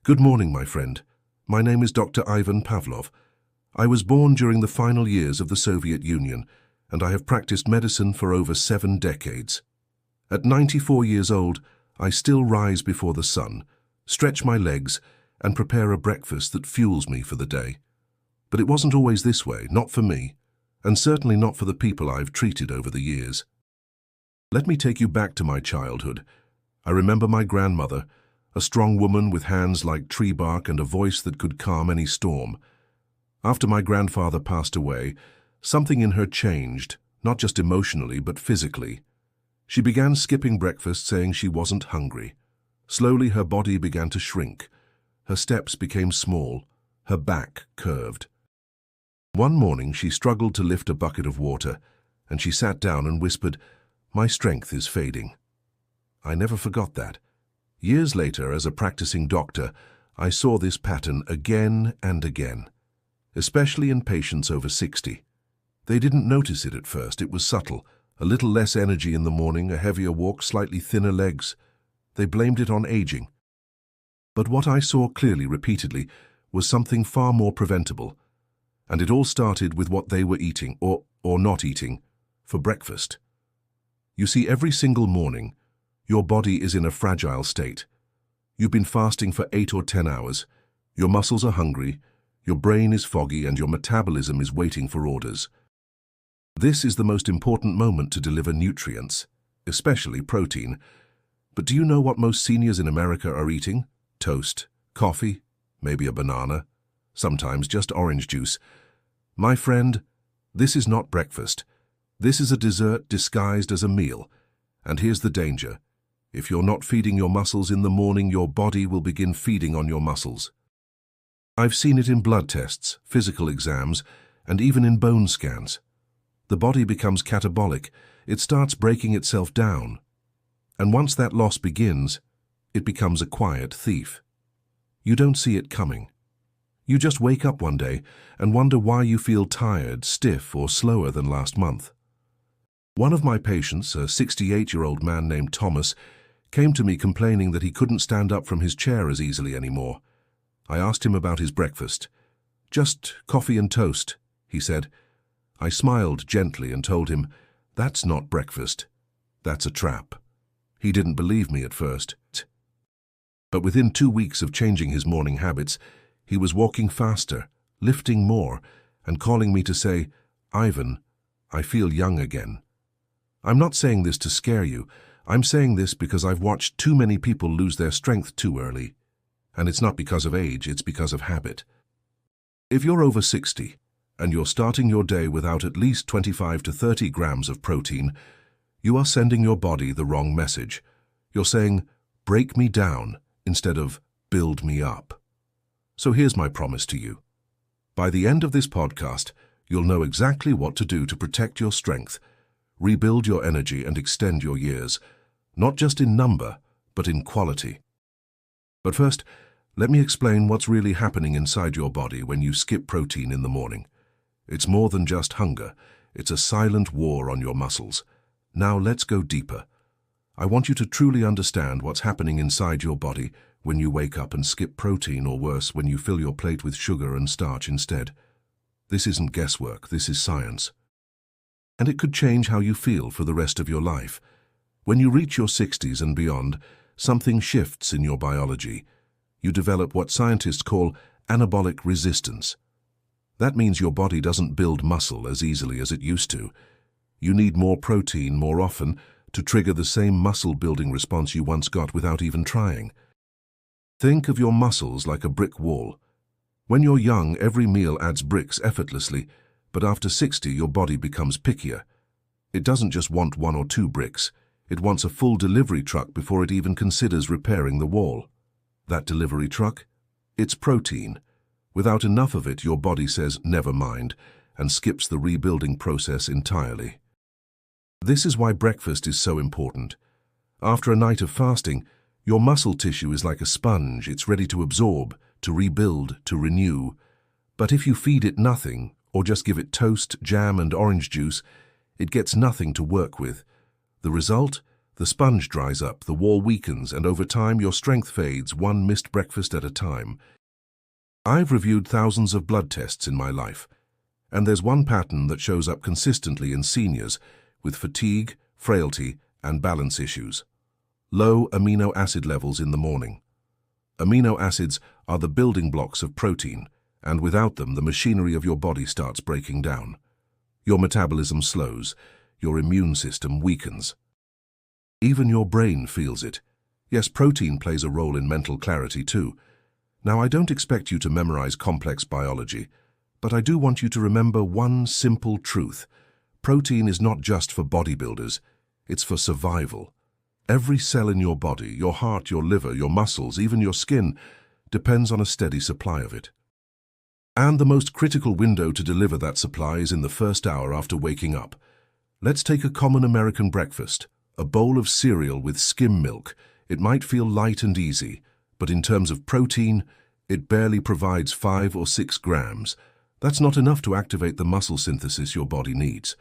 Good morning, my friend. My name is Dr. Ivan Pavlov. I was born during the final years of the Soviet Union, and I have practiced medicine for over 7 decades. At 94 years old, I still rise before the sun, stretch my legs, and prepare a breakfast that fuels me for the day. But it wasn't always this way, not for me, and certainly not for the people I've treated over the years. Let me take you back to my childhood. I remember my grandmother, a strong woman with hands like tree bark and a voice that could calm any storm. After my grandfather passed away, something in her changed, not just emotionally but physically. She began skipping breakfast, saying she wasn't hungry. Slowly her body began to shrink. Her steps became small, her back curved. One morning she struggled to lift a bucket of water, and she sat down and whispered, "My strength is fading." I never forgot that. Years later, as a practicing doctor, I saw this pattern again and again, especially in patients over 60. They didn't notice it at first. It was subtle. A little less energy in the morning, a heavier walk, slightly thinner legs. They blamed it on aging. But what I saw clearly repeatedly was something far more preventable. And it all started with what they were eating, or not eating, for breakfast. You see, every single morning, your body is in a fragile state. You've been fasting for 8 or 10 hours. Your muscles are hungry, your brain is foggy, and your metabolism is waiting for orders. This is the most important moment to deliver nutrients, especially protein. But do you know what most seniors in America are eating? Toast, coffee, maybe a banana, sometimes just orange juice. My friend, this is not breakfast. This is a dessert disguised as a meal. And here's the danger. If you're not feeding your muscles in the morning, your body will begin feeding on your muscles. I've seen it in blood tests, physical exams, and even in bone scans. The body becomes catabolic. It starts breaking itself down. And once that loss begins, it becomes a quiet thief. You don't see it coming. You just wake up one day and wonder why you feel tired, stiff, or slower than last month. One of my patients, a 68-year-old man named Thomas, came to me complaining that he couldn't stand up from his chair as easily anymore. I asked him about his breakfast. "Just coffee and toast," he said. I smiled gently and told him, "That's not breakfast. That's a trap." He didn't believe me at first. But within 2 weeks of changing his morning habits, he was walking faster, lifting more, and calling me to say, "Ivan, I feel young again." I'm not saying this to scare you. I'm saying this because I've watched too many people lose their strength too early. And it's not because of age, it's because of habit. If you're over 60 and you're starting your day without at least 25 to 30 grams of protein, you are sending your body the wrong message. You're saying, "Break me down," instead of "build me up." So here's my promise to you. By the end of this podcast, you'll know exactly what to do to protect your strength, rebuild your energy, and extend your years, not just in number, but in quality. But first, let me explain what's really happening inside your body when you skip protein in the morning. It's more than just hunger. It's a silent war on your muscles. Now let's go deeper. I want you to truly understand what's happening inside your body when you wake up and skip protein, or worse, when you fill your plate with sugar and starch instead. This isn't guesswork, this is science. And it could change how you feel for the rest of your life. When you reach your 60s and beyond, something shifts in your biology. You develop what scientists call anabolic resistance. That means your body doesn't build muscle as easily as it used to. You need more protein more often to trigger the same muscle-building response you once got without even trying. Think of your muscles like a brick wall. When you're young, every meal adds bricks effortlessly, but after 60, your body becomes pickier. It doesn't just want 1 or 2 bricks. It wants a full delivery truck before it even considers repairing the wall. That delivery truck? It's protein. Without enough of it, your body says, "Never mind," and skips the rebuilding process entirely. This is why breakfast is so important. After a night of fasting, your muscle tissue is like a sponge. It's ready to absorb, to rebuild, to renew. But if you feed it nothing, or just give it toast, jam, and orange juice, it gets nothing to work with. The result? The sponge dries up, the wall weakens, and over time your strength fades, one missed breakfast at a time. I've reviewed thousands of blood tests in my life, and there's one pattern that shows up consistently in seniors with fatigue, frailty, and balance issues. Low amino acid levels in the morning. Amino acids are the building blocks of protein, and without them the machinery of your body starts breaking down. Your metabolism slows, your immune system weakens. Even your brain feels it. Yes, protein plays a role in mental clarity too. Now, I don't expect you to memorize complex biology, but I do want you to remember one simple truth. Protein is not just for bodybuilders, it's for survival. Every cell in your body, your heart, your liver, your muscles, even your skin, depends on a steady supply of it. And the most critical window to deliver that supply is in the first hour after waking up. Let's take a common American breakfast, a bowl of cereal with skim milk. It might feel light and easy, but in terms of protein, it barely provides 5 or 6 grams. That's not enough to activate the muscle synthesis your body needs.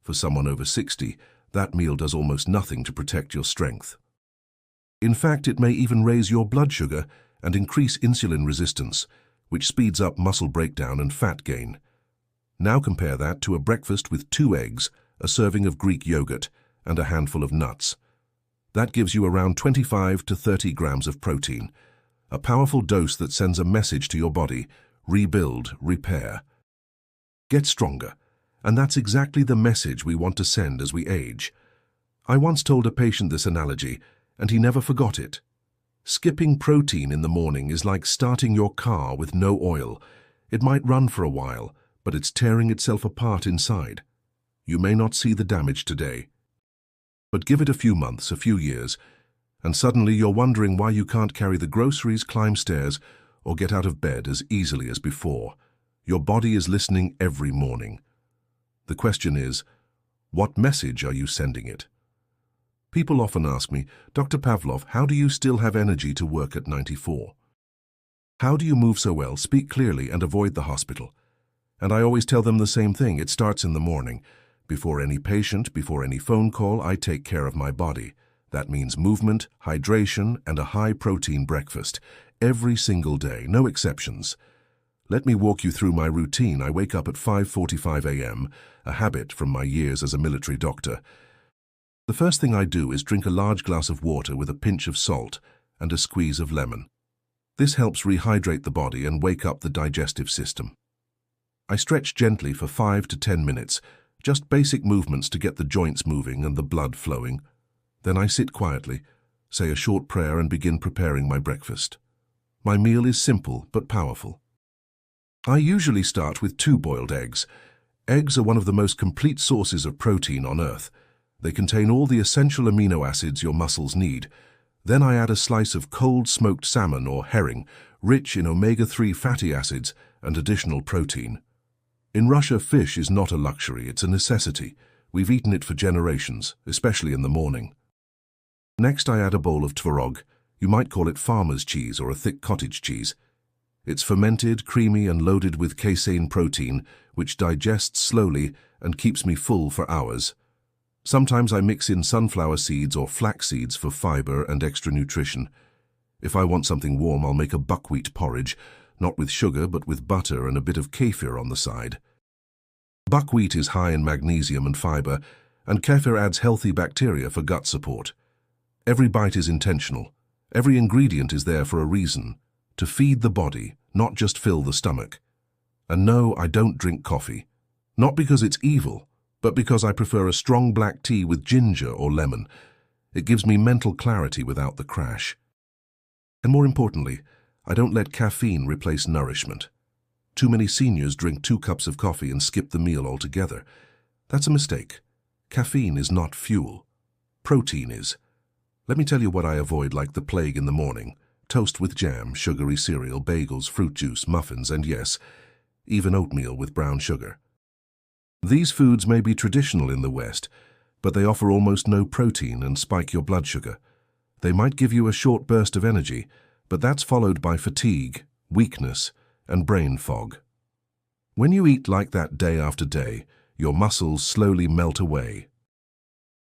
For someone over 60, that meal does almost nothing to protect your strength. In fact, it may even raise your blood sugar and increase insulin resistance, which speeds up muscle breakdown and fat gain. Now compare that to a breakfast with 2 eggs, a serving of Greek yogurt, and a handful of nuts. That gives you around 25 to 30 grams of protein, a powerful dose that sends a message to your body: rebuild, repair. Get stronger. And that's exactly the message we want to send as we age. I once told a patient this analogy, and he never forgot it. Skipping protein in the morning is like starting your car with no oil. It might run for a while, but it's tearing itself apart inside. You may not see the damage today, but give it a few months, a few years, and suddenly you're wondering why you can't carry the groceries, climb stairs, or get out of bed as easily as before. Your body is listening every morning. The question is, what message are you sending it? People often ask me, Dr. Pavlov, how do you still have energy to work at 94? How do you move so well, speak clearly, and avoid the hospital? And I always tell them the same thing: it starts in the morning. Before any patient, before any phone call, I take care of my body. That means movement, hydration, and a high-protein breakfast. Every single day, no exceptions. Let me walk you through my routine. I wake up at 5:45 a.m., a habit from my years as a military doctor. The first thing I do is drink a large glass of water with a pinch of salt and a squeeze of lemon. This helps rehydrate the body and wake up the digestive system. I stretch gently for 5 to 10 minutes, just basic movements to get the joints moving and the blood flowing. Then I sit quietly, say a short prayer, and begin preparing my breakfast. My meal is simple but powerful. I usually start with 2 boiled eggs. Eggs are one of the most complete sources of protein on Earth. They contain all the essential amino acids your muscles need. Then I add a slice of cold smoked salmon or herring, rich in omega-3 fatty acids and additional protein. In Russia, fish is not a luxury, it's a necessity. We've eaten it for generations, especially in the morning. Next, I add a bowl of tvorog. You might call it farmer's cheese or a thick cottage cheese. It's fermented, creamy, and loaded with casein protein, which digests slowly and keeps me full for hours. Sometimes I mix in sunflower seeds or flax seeds for fiber and extra nutrition. If I want something warm, I'll make a buckwheat porridge, not with sugar but with butter and a bit of kefir on the side. Buckwheat is high in magnesium and fiber, and kefir adds healthy bacteria for gut support. Every bite is intentional. Every ingredient is there for a reason: to feed the body, not just fill the stomach. And no, I don't drink coffee. Not because it's evil, but because I prefer a strong black tea with ginger or lemon. It gives me mental clarity without the crash. And more importantly, I don't let caffeine replace nourishment. Too many seniors drink 2 cups of coffee and skip the meal altogether. That's a mistake. Caffeine is not fuel. Protein is. Let me tell you what I avoid like the plague in the morning: toast with jam, sugary cereal, bagels, fruit juice, muffins, and yes, even oatmeal with brown sugar. These foods may be traditional in the West, but they offer almost no protein and spike your blood sugar. They might give you a short burst of energy, but that's followed by fatigue, weakness, and brain fog. When you eat like that day after day, your muscles slowly melt away.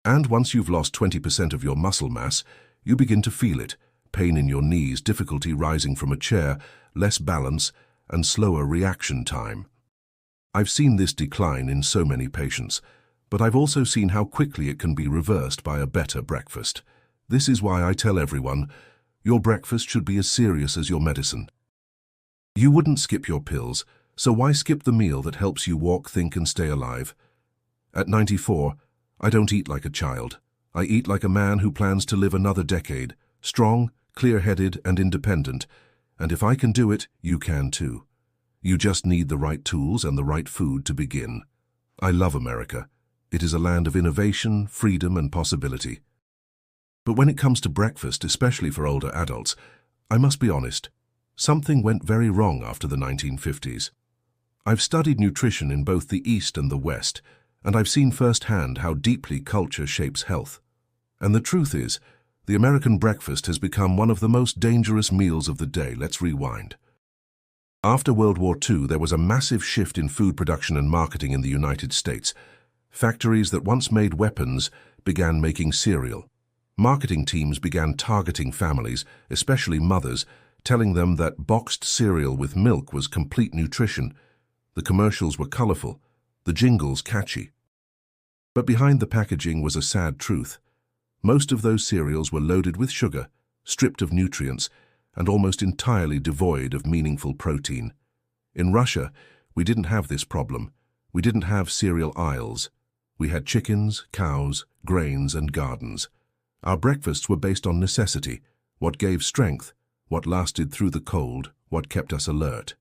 And once you've lost 20% of your muscle mass, you begin to feel it. Pain in your knees, difficulty rising from a chair, less balance, and slower reaction time. I've seen this decline in so many patients, but I've also seen how quickly it can be reversed by a better breakfast. This is why I tell everyone, your breakfast should be as serious as your medicine. You wouldn't skip your pills, so why skip the meal that helps you walk, think, and stay alive? At 94, I don't eat like a child. I eat like a man who plans to live another decade, strong, clear-headed, and independent. And if I can do it, you can too. You just need the right tools and the right food to begin. I love America. It is a land of innovation, freedom, and possibility. But when it comes to breakfast, especially for older adults, I must be honest, something went very wrong after the 1950s. I've studied nutrition in both the East and the West, and I've seen firsthand how deeply culture shapes health. And the truth is, the American breakfast has become one of the most dangerous meals of the day. Let's rewind. After World War II, there was a massive shift in food production and marketing in the United States. Factories that once made weapons began making cereal. Marketing teams began targeting families, especially mothers, telling them that boxed cereal with milk was complete nutrition. The commercials were colorful, the jingles catchy. But behind the packaging was a sad truth. Most of those cereals were loaded with sugar, stripped of nutrients, and almost entirely devoid of meaningful protein. In Russia, we didn't have this problem. We didn't have cereal aisles. We had chickens, cows, grains, and gardens. Our breakfasts were based on necessity, what gave strength, what lasted through the cold, what kept us alert.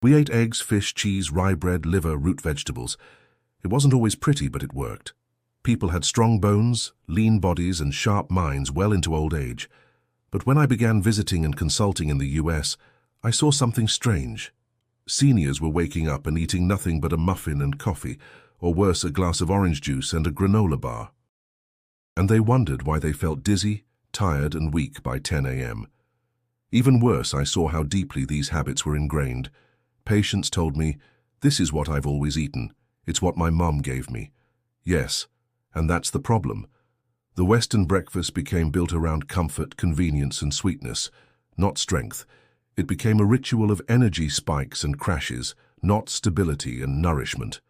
We ate eggs, fish, cheese, rye bread, liver, root vegetables. It wasn't always pretty, but it worked. People had strong bones, lean bodies, and sharp minds well into old age. But when I began visiting and consulting in the US, I saw something strange. Seniors were waking up and eating nothing but a muffin and coffee, or worse, a glass of orange juice and a granola bar. And they wondered why they felt dizzy, tired, and weak by 10 a.m. Even worse, I saw how deeply these habits were ingrained. Patients told me, "This is what I've always eaten. It's what my mom gave me." Yes, and that's the problem. The Western breakfast became built around comfort, convenience, and sweetness, not strength. It became a ritual of energy spikes and crashes, not stability and nourishment.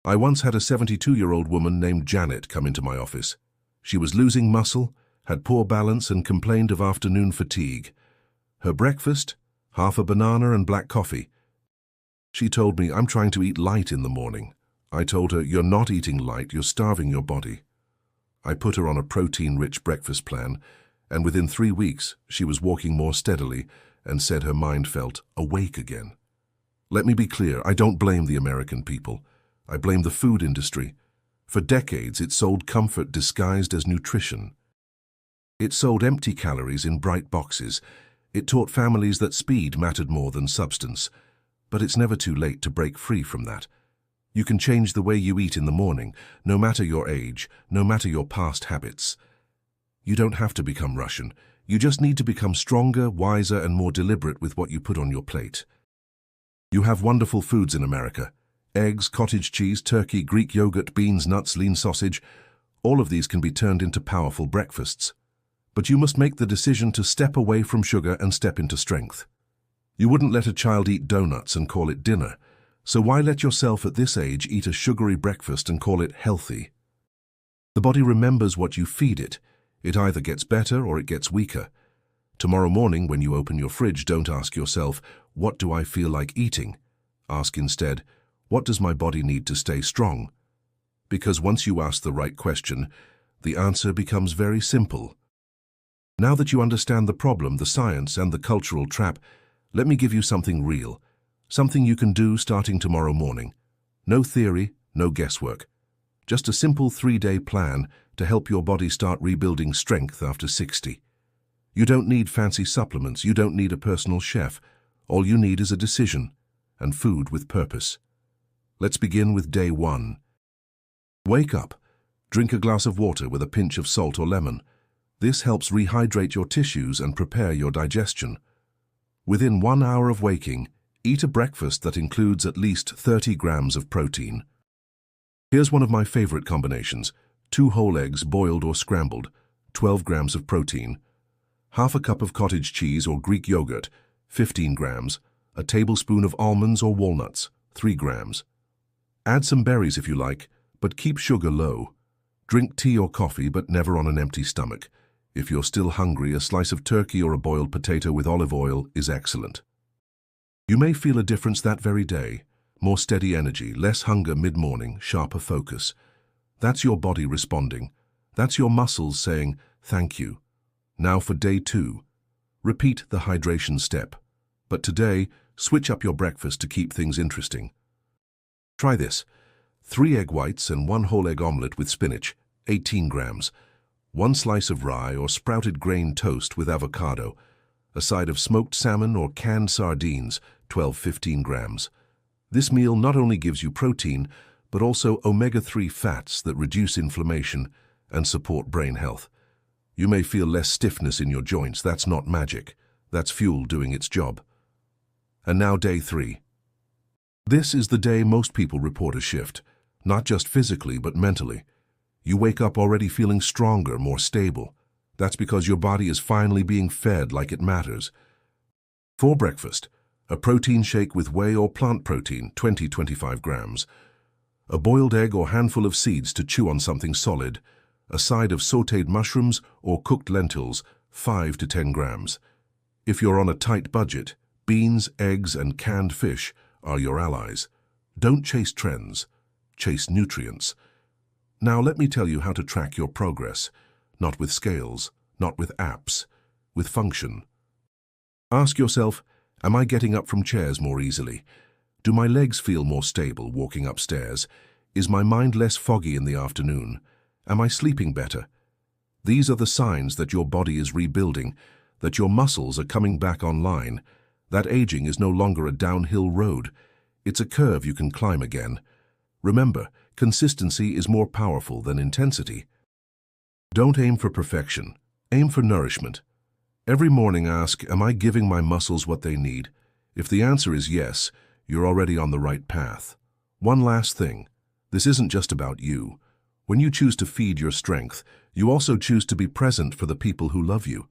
I once had a 72-year-old woman named Janet come into my office. She was losing muscle, had poor balance, and complained of afternoon fatigue. Her breakfast? Half a banana and black coffee. She told me, "I'm trying to eat light in the morning." I told her, "You're not eating light, you're starving your body." I put her on a protein-rich breakfast plan, and within 3 weeks, she was walking more steadily and said her mind felt awake again. Let me be clear, I don't blame the American people. I blame the food industry. For decades, it sold comfort disguised as nutrition. It sold empty calories in bright boxes. It taught families that speed mattered more than substance. But it's never too late to break free from that. You can change the way you eat in the morning, no matter your age, no matter your past habits. You don't have to become Russian. You just need to become stronger, wiser, and more deliberate with what you put on your plate. You have wonderful foods in America. Eggs, cottage cheese, turkey, Greek yogurt, beans, nuts, lean sausage. All of these can be turned into powerful breakfasts. But you must make the decision to step away from sugar and step into strength. You wouldn't let a child eat donuts and call it dinner. So why let yourself at this age eat a sugary breakfast and call it healthy? The body remembers what you feed it. It either gets better or it gets weaker. Tomorrow morning, when you open your fridge, don't ask yourself, "What do I feel like eating?" Ask instead, "What does my body need to stay strong?" Because once you ask the right question, the answer becomes very simple. Now that you understand the problem, the science, and the cultural trap, let me give you something real, something you can do starting tomorrow morning. No theory, no guesswork. Just a simple 3-day plan to help your body start rebuilding strength after 60. You don't need fancy supplements, you don't need a personal chef. All you need is a decision and food with purpose. Let's begin with day 1. Wake up. Drink a glass of water with a pinch of salt or lemon. This helps rehydrate your tissues and prepare your digestion. Within 1 hour of waking, eat a breakfast that includes at least 30 grams of protein. Here's one of my favorite combinations: 2 whole eggs boiled or scrambled, 12 grams of protein, half a cup of cottage cheese or Greek yogurt, 15 grams, a tablespoon of almonds or walnuts, 3 grams. Add some berries if you like, but keep sugar low. Drink tea or coffee, but never on an empty stomach. If you're still hungry, a slice of turkey or a boiled potato with olive oil is excellent. You may feel a difference that very day. More steady energy, less hunger mid-morning, sharper focus. That's your body responding. That's your muscles saying, thank you. Now for day 2. Repeat the hydration step. But today, switch up your breakfast to keep things interesting. Try this. 3 egg whites and 1 whole egg omelette with spinach, 18 grams. 1 slice of rye or sprouted grain toast with avocado. A side of smoked salmon or canned sardines, 12-15 grams. This meal not only gives you protein, but also omega-3 fats that reduce inflammation and support brain health. You may feel less stiffness in your joints. That's not magic. That's fuel doing its job. And now day 3. This is the day most people report a shift, not just physically but mentally. You wake up already feeling stronger, more stable. That's because your body is finally being fed like it matters. For breakfast, a protein shake with whey or plant protein, 20-25 grams. A boiled egg or handful of seeds to chew on something solid. A side of sautéed mushrooms or cooked lentils, 5 to 10 grams. If you're on a tight budget, beans, eggs, and canned fish are your allies. Don't chase trends, chase nutrients. Now let me tell you how to track your progress, not with scales, not with apps, with function. Ask yourself, am I getting up from chairs more easily? Do my legs feel more stable walking upstairs? Is my mind less foggy in the afternoon? Am I sleeping better? These are the signs that your body is rebuilding, that your muscles are coming back online, that aging is no longer a downhill road. It's a curve you can climb again. Remember, consistency is more powerful than intensity. Don't aim for perfection. Aim for nourishment. Every morning ask, am I giving my muscles what they need? If the answer is yes, you're already on the right path. One last thing. This isn't just about you. When you choose to feed your strength, you also choose to be present for the people who love you.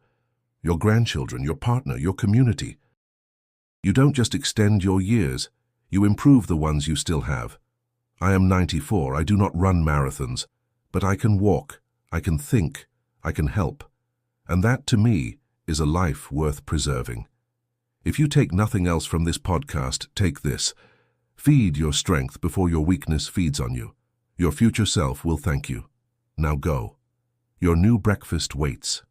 Your grandchildren, your partner, your community. You don't just extend your years, you improve the ones you still have. I am 94, I do not run marathons, but I can walk, I can think, I can help. And that, to me, is a life worth preserving. If you take nothing else from this podcast, take this. Feed your strength before your weakness feeds on you. Your future self will thank you. Now go. Your new breakfast waits.